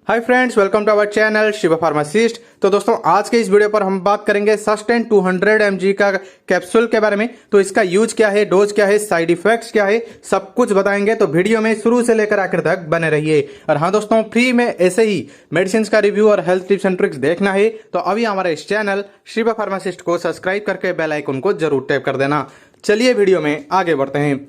Hi friends, welcome to our channel Shiva pharmacist. तो दोस्तों, आज के इस वीडियो पर हम बात करेंगे सस्टेन 200 mg का कैप्सूल के बारे में। तो इसका यूज क्या है, डोज क्या है, साइड इफेक्ट्स क्या है, सब कुछ बताएंगे। तो वीडियो में शुरू से लेकर आखिर तक बने रहिए। और हाँ दोस्तों, फ्री में ऐसे ही मेडिसिन का रिव्यू और हेल्थ टिप्स एंड ट्रिक्स देखना है तो अभी हमारे इस चैनल शिवा फार्मासिस्ट को सब्सक्राइब करके बेल आइकन को जरूर टैप कर देना। चलिए वीडियो में आगे बढ़ते हैं।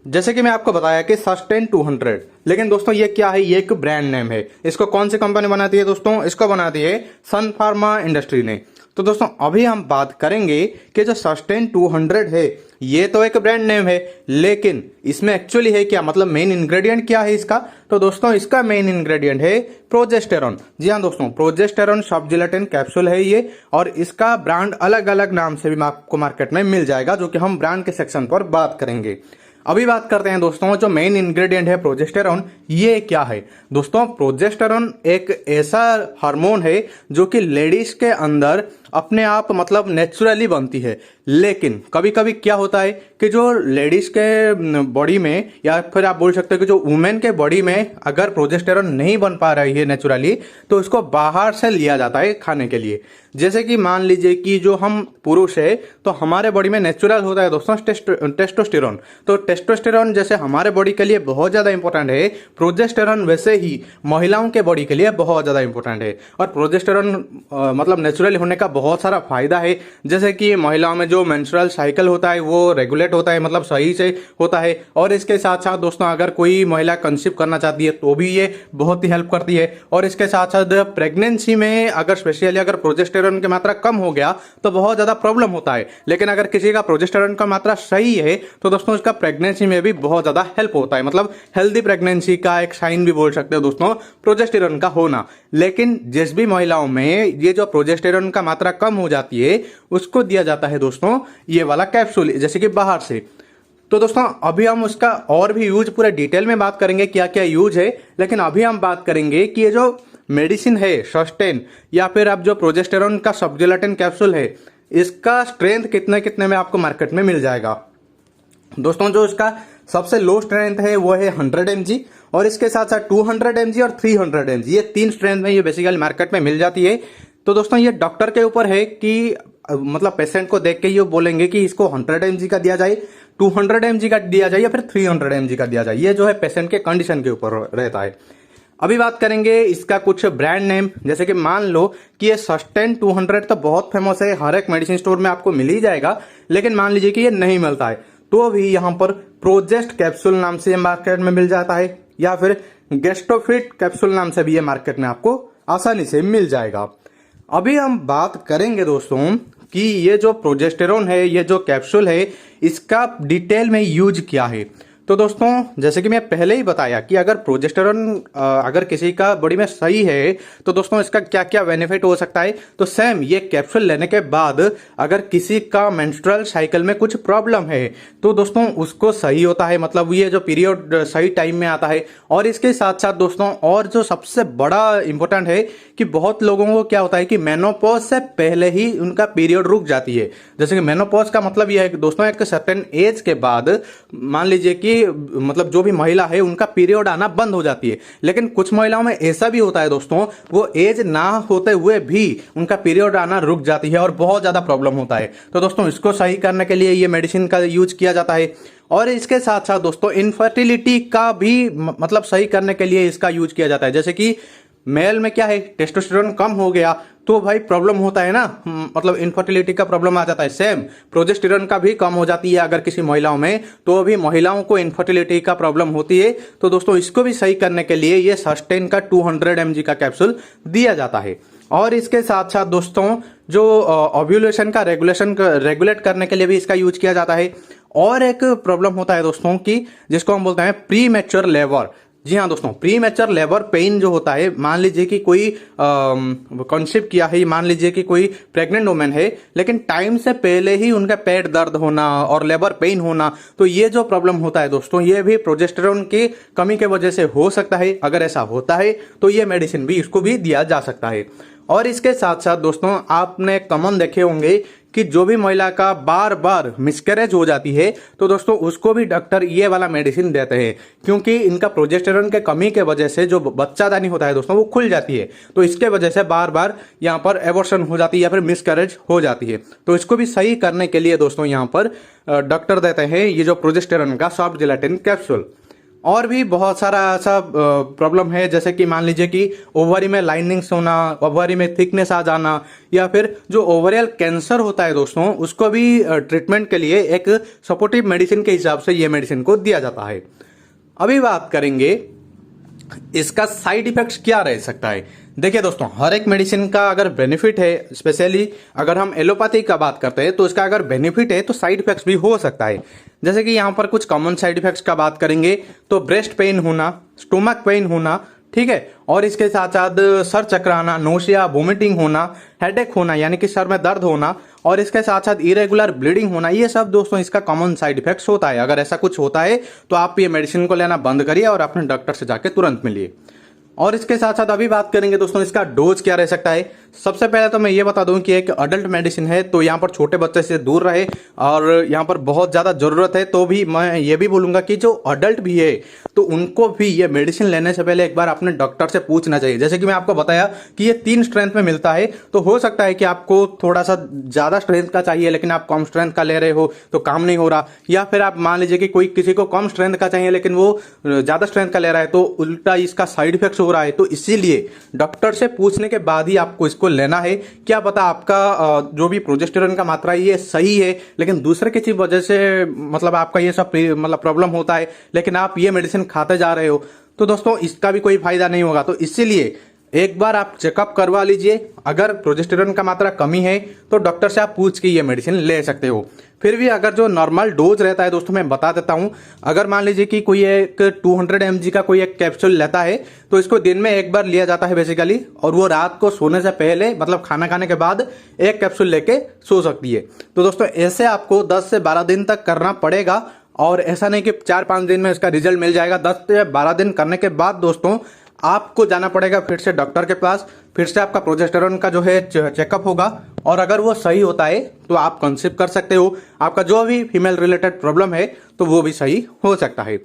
जैसे कि मैं आपको बताया कि सस्टेन 200, लेकिन दोस्तों ये क्या है, ये एक ब्रांड नेम है। इसको कौन सी कंपनी बनाती है दोस्तों? इसको बनाती है सन फार्मा इंडस्ट्री ने। तो दोस्तों अभी हम बात करेंगे कि जो सस्टेन 200 है ये तो एक ब्रांड नेम है, लेकिन इसमें एक्चुअली है क्या, मतलब मेन इंग्रेडिएंट क्या है इसका? तो दोस्तों इसका मेन इंग्रेडिएंट है प्रोजेस्टेरॉन। जी हाँ दोस्तों, प्रोजेस्टेरॉन सब जिलेटिन कैप्सूल है ये, और इसका ब्रांड अलग अलग नाम से भी आपको मार्केट में मिल जाएगा, जो कि हम ब्रांड के सेक्शन पर बात करेंगे। अभी बात करते हैं दोस्तों, जो मेन इंग्रेडिएंट है प्रोजेस्टेरॉन, ये क्या है दोस्तों? प्रोजेस्टेरॉन एक ऐसा हार्मोन है जो कि लेडीज के अंदर अपने आप मतलब नेचुरली बनती है। लेकिन कभी कभी क्या होता है कि जो लेडीज के बॉडी में, या फिर आप बोल सकते हो कि जो वुमेन के बॉडी में अगर प्रोजेस्टेरॉन नहीं बन पा रही है नेचुरली, तो इसको बाहर से लिया जाता है खाने के लिए। जैसे कि मान लीजिए कि जो हम पुरुष है तो हमारे बॉडी में नेचुरल होता है दोस्तों टेस्टोस्टेरॉन। तो टेस्टोस्टेरॉन जैसे हमारे बॉडी के लिए बहुत ज्यादा इंपॉर्टेंट है, प्रोजेस्टेरॉन वैसे ही महिलाओं के बॉडी के लिए बहुत ज्यादा इंपॉर्टेंट है। और प्रोजेस्टेरॉन मतलब नेचुरल होने का बहुत सारा फायदा है। जैसे कि महिलाओं में जो मेंस्ट्रुअल साइकिल होता है वो रेगुलेट होता है, मतलब सही से होता है। और इसके साथ साथ दोस्तों अगर कोई महिला कंसीव करना चाहती है तो भी ये बहुत ही हेल्प करती है। और इसके साथ साथ प्रेगनेंसी में अगर स्पेशली अगर प्रोजेस्टेरॉन की मात्रा कम हो गया तो बहुत ज्यादा प्रॉब्लम होता है। लेकिन अगर किसी का प्रोजेस्टेरॉन का मात्रा सही है तो दोस्तों इसका प्रेगनेंसी में भी बहुत ज्यादा हेल्प होता है। मतलब हेल्दी प्रेगनेंसी का एक साइन भी बोल सकते हो दोस्तों प्रोजेस्टेरॉन का होना। लेकिन जिस भी महिलाओं में ये जो प्रोजेस्टेरॉन का मात्रा कम हो जाती है उसको दिया जाता है दोस्तों ये वाला कैप्सूल, जैसे कि बाहर से। तो दोस्तों अभी हम उसका और भी यूज पूरे डिटेल में बात करेंगे क्या क्या यूज है। लेकिन अभी हम बात करेंगे कि ये जो मेडिसिन है सस्टेन, या फिर अब जो प्रोजेस्टेरॉन का सब जिलेटिन कैप्सूल है, इसका स्ट्रेंथ कितने कितने में आपको मार्केट में मिल जाएगा दोस्तों? जो इसका सबसे लो स्ट्रेंथ है वो है 100 mg, और इसके साथ साथ 200 mg और 300 mg, ये तीन स्ट्रेंथ में ये बेसिकली मार्केट में मिल जाती है। तो दोस्तों ये डॉक्टर के ऊपर है कि मतलब पेशेंट को देख के ये बोलेंगे कि इसको 100 mg का दिया जाए, 200 mg का दिया जाए, या फिर 300 mg का दिया जाए। ये जो है पेशेंट के कंडीशन के ऊपर रहता है। अभी बात करेंगे इसका कुछ ब्रांड नेम। जैसे कि मान लो कि ये सस्टेन 200 तो बहुत फेमस है, हर एक मेडिसिन स्टोर में आपको मिल ही जाएगा। लेकिन मान लीजिए कि ये नहीं मिलता है तो भी यहाँ पर प्रोजेस्ट कैप्सूल नाम से मार्केट में मिल जाता है, या फिर गेस्टोफिट कैप्सूल नाम से भी ये मार्केट में आपको आसानी से मिल जाएगा। अभी हम बात करेंगे दोस्तों कि ये जो प्रोजेस्टेरॉन है, ये जो कैप्सूल है, इसका डिटेल में यूज क्या है। तो दोस्तों जैसे कि मैं पहले ही बताया कि अगर प्रोजेस्टेरॉन अगर किसी का बॉडी में सही है तो दोस्तों इसका क्या क्या बेनिफिट हो सकता है। तो सेम ये कैप्सूल लेने के बाद अगर किसी का मेंस्ट्रुअल साइकिल में कुछ प्रॉब्लम है तो दोस्तों उसको सही होता है, मतलब ये जो पीरियड सही टाइम में आता है। और इसके साथ साथ दोस्तों और जो सबसे बड़ा इंपॉर्टेंट है कि बहुत लोगों को क्या होता है कि मेनोपॉज से पहले ही उनका पीरियड रुक जाती है। जैसे कि मेनोपॉज का मतलब यह है कि दोस्तों एक सर्टेन एज के बाद मान लीजिए कि मतलब जो भी महिला है उनका पीरियड आना बंद हो जाती है। लेकिन कुछ महिलाओं में ऐसा भी होता है दोस्तों, वो एज ना होते हुए भी उनका पीरियड आना रुक जाती है और बहुत ज्यादा प्रॉब्लम होता है। तो दोस्तों इसको सही करने के लिए ये मेडिसिन का यूज किया जाता है। और इसके साथ साथ दोस्तों इनफर्टिलिटी का भी मतलब सही करने के लिए इसका यूज किया जाता है। जैसे कि मेल में क्या है, टेस्टोस्टेरोन कम हो गया तो भाई प्रॉब्लम होता है ना, मतलब इनफर्टिलिटी का प्रॉब्लम आ जाता है। सेम प्रोजेस्टेरॉन का भी कम हो जाती है अगर किसी महिलाओं में, तो भी महिलाओं को इनफर्टिलिटी का प्रॉब्लम होती है। तो दोस्तों इसको भी सही करने के लिए ये सस्टेन का 200 mg का कैप्सूल दिया जाता है। और इसके साथ साथ दोस्तों जो ओव्यूलेशन का रेगुलेट करने के लिए भी इसका यूज किया जाता है। और एक प्रॉब्लम होता है दोस्तों की जिसको हम बोलते हैं प्री मैच्योर लेबर। जी हाँ दोस्तों, प्री मैच्योर लेबर पेन जो होता है, मान लीजिए कि कोई कंसीव किया है, मान लीजिए कि कोई प्रेग्नेंट वुमेन है, लेकिन टाइम से पहले ही उनका पेट दर्द होना और लेबर पेन होना, तो ये जो प्रॉब्लम होता है दोस्तों ये भी प्रोजेस्टेरॉन की कमी के वजह से हो सकता है। अगर ऐसा होता है तो ये मेडिसिन भी इसको भी दिया जा सकता है। और इसके साथ साथ दोस्तों आपने कॉमन देखे होंगे कि जो भी महिला का बार बार मिसकैरेज हो जाती है तो दोस्तों उसको भी डॉक्टर ये वाला मेडिसिन देते हैं, क्योंकि इनका प्रोजेस्टेरोन के कमी के वजह से जो बच्चादानी होता है दोस्तों वो खुल जाती है, तो इसके वजह से बार बार यहाँ पर एबॉर्शन हो जाती है या फिर मिसकैरेज हो जाती है। तो इसको भी सही करने के लिए दोस्तों यहाँ पर डॉक्टर देते हैं ये जो प्रोजेस्टेरोन का सॉफ्ट जिलेटिन कैप्सूल। और भी बहुत सारा ऐसा प्रॉब्लम है, जैसे कि मान लीजिए कि ओवरी में लाइनिंग्स होना, ओवरी में थिकनेस आ जाना, या फिर जो ओवरियल कैंसर होता है दोस्तों उसको भी ट्रीटमेंट के लिए एक सपोर्टिव मेडिसिन के हिसाब से ये मेडिसिन को दिया जाता है। अभी बात करेंगे इसका साइड इफेक्ट्स क्या रह सकता है। देखिए दोस्तों, हर एक मेडिसिन का अगर बेनिफिट है, स्पेशली अगर हम एलोपैथी का बात करते हैं तो इसका अगर बेनिफिट है तो साइड इफेक्ट्स भी हो सकता है। जैसे कि यहाँ पर कुछ कॉमन साइड इफेक्ट्स का बात करेंगे तो ब्रेस्ट पेन होना, स्टोमक पेन होना, ठीक है, और इसके साथ साथ सर चकराना, नोशिया, वोमिटिंग होना, हेडेक होना यानी कि सर में दर्द होना, और इसके साथ साथ इरेगुलर ब्लीडिंग होना, ये सब दोस्तों इसका कॉमन साइड इफेक्ट्स होता है। अगर ऐसा कुछ होता है तो आप ये मेडिसिन को लेना बंद करिए और अपने डॉक्टर से जाके तुरंत मिलिए। और इसके साथ साथ अभी बात करेंगे दोस्तों इसका डोज क्या रह सकता है। सबसे पहले तो मैं ये बता दूं कि एक अडल्ट मेडिसिन है तो यहाँ पर छोटे बच्चे से दूर रहे, और यहाँ पर बहुत ज़्यादा ज़रूरत है तो भी मैं ये भी बोलूँगा कि जो अडल्ट भी है तो उनको भी ये मेडिसिन लेने से पहले एक बार अपने डॉक्टर से पूछना चाहिए। जैसे कि मैं आपको बताया कि ये 3 स्ट्रेंथ में मिलता है, तो हो सकता है कि आपको थोड़ा सा ज़्यादा स्ट्रेंथ का चाहिए लेकिन आप कम स्ट्रेंथ का ले रहे हो तो काम नहीं हो रहा, या फिर आप मान लीजिए कि कोई किसी को कम स्ट्रेंथ का चाहिए लेकिन वो ज़्यादा स्ट्रेंथ का ले रहा है तो उल्टा इसका साइड इफेक्ट्स हो रहा है। तो इसीलिए डॉक्टर से पूछने के बाद ही आपको इसको लेना है। क्या पता आपका जो भी प्रोजेस्टेरोन का मात्रा ये सही है लेकिन दूसरे किसी वजह से मतलब आपका ये सब मतलब प्रॉब्लम होता है लेकिन आप ये मेडिसिन खाते जा रहे हो, तो दोस्तों इसका भी कोई फायदा नहीं होगा। तो इसीलिए एक बार आप चेकअप करवा लीजिए। अगर प्रोजेस्टेरोन का मात्रा कमी है तो डॉक्टर से आप पूछ के ये मेडिसिन ले सकते हो। फिर भी अगर जो नॉर्मल डोज रहता है दोस्तों मैं बता देता हूं, अगर मान लीजिए कि कोई एक 200 mg का कोई एक कैप्सूल लेता है तो इसको दिन में एक बार लिया जाता है बेसिकली, और वो रात को सोने से पहले मतलब खाना खाने के बाद एक कैप्सूल लेके सो सकती है। तो दोस्तों ऐसे आपको 10 से 12 दिन तक करना पड़ेगा, और ऐसा नहीं कि 4-5 दिन में इसका रिजल्ट मिल जाएगा। 10 से 12 दिन करने के बाद दोस्तों आपको जाना पड़ेगा फिर से डॉक्टर के पास, फिर से आपका प्रोजेस्टेरोन का जो है चेकअप होगा, और अगर वो सही होता है तो आप कंसीव कर सकते हो। आपका जो भी फीमेल रिलेटेड प्रॉब्लम है तो वो भी सही हो सकता है।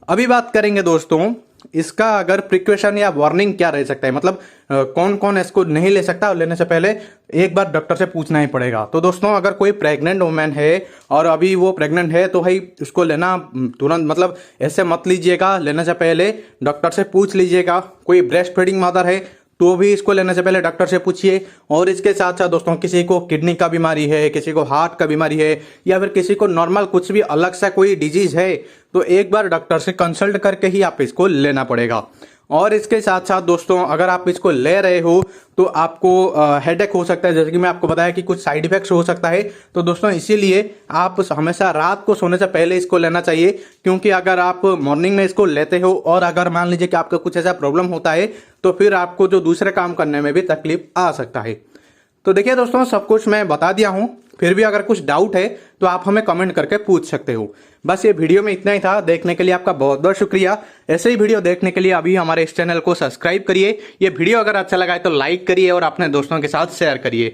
अभी बात करेंगे दोस्तों इसका अगर प्रिकॉशन या वार्निंग क्या रह सकता है, मतलब कौन कौन इसको नहीं ले सकता, और लेने से पहले एक बार डॉक्टर से पूछना ही पड़ेगा। तो दोस्तों अगर कोई प्रेग्नेंट वुमेन है और अभी वो प्रेग्नेंट है तो भाई उसको लेना तुरंत, मतलब ऐसे मत लीजिएगा, लेने से पहले डॉक्टर से पूछ लीजिएगा। कोई ब्रेस्ट फीडिंग मदर है तो भी इसको लेने से पहले डॉक्टर से पूछिए। और इसके साथ साथ दोस्तों किसी को किडनी का बीमारी है, किसी को हार्ट का बीमारी है, या फिर किसी को नॉर्मल कुछ भी अलग सा कोई डिजीज है तो एक बार डॉक्टर से कंसल्ट करके ही आप इसको लेना पड़ेगा। और इसके साथ साथ दोस्तों अगर आप इसको ले रहे हो तो आपको हेडेक हो सकता है, जैसे कि मैं आपको बताया कि कुछ साइड इफेक्ट्स हो सकता है। तो दोस्तों इसीलिए आप हमेशा रात को सोने से पहले इसको लेना चाहिए, क्योंकि अगर आप मॉर्निंग में इसको लेते हो और अगर मान लीजिए कि आपका कुछ ऐसा प्रॉब्लम होता है तो फिर आपको जो दूसरे काम करने में भी तकलीफ आ सकता है। तो देखिए दोस्तों सब कुछ मैं बता दिया हूं, फिर भी अगर कुछ डाउट है तो आप हमें कमेंट करके पूछ सकते हो। बस ये वीडियो में इतना ही था। देखने के लिए आपका बहुत बहुत शुक्रिया। ऐसे ही वीडियो देखने के लिए अभी हमारे इस चैनल को सब्सक्राइब करिए। ये वीडियो अगर अच्छा लगा है तो लाइक करिए और अपने दोस्तों के साथ शेयर करिए।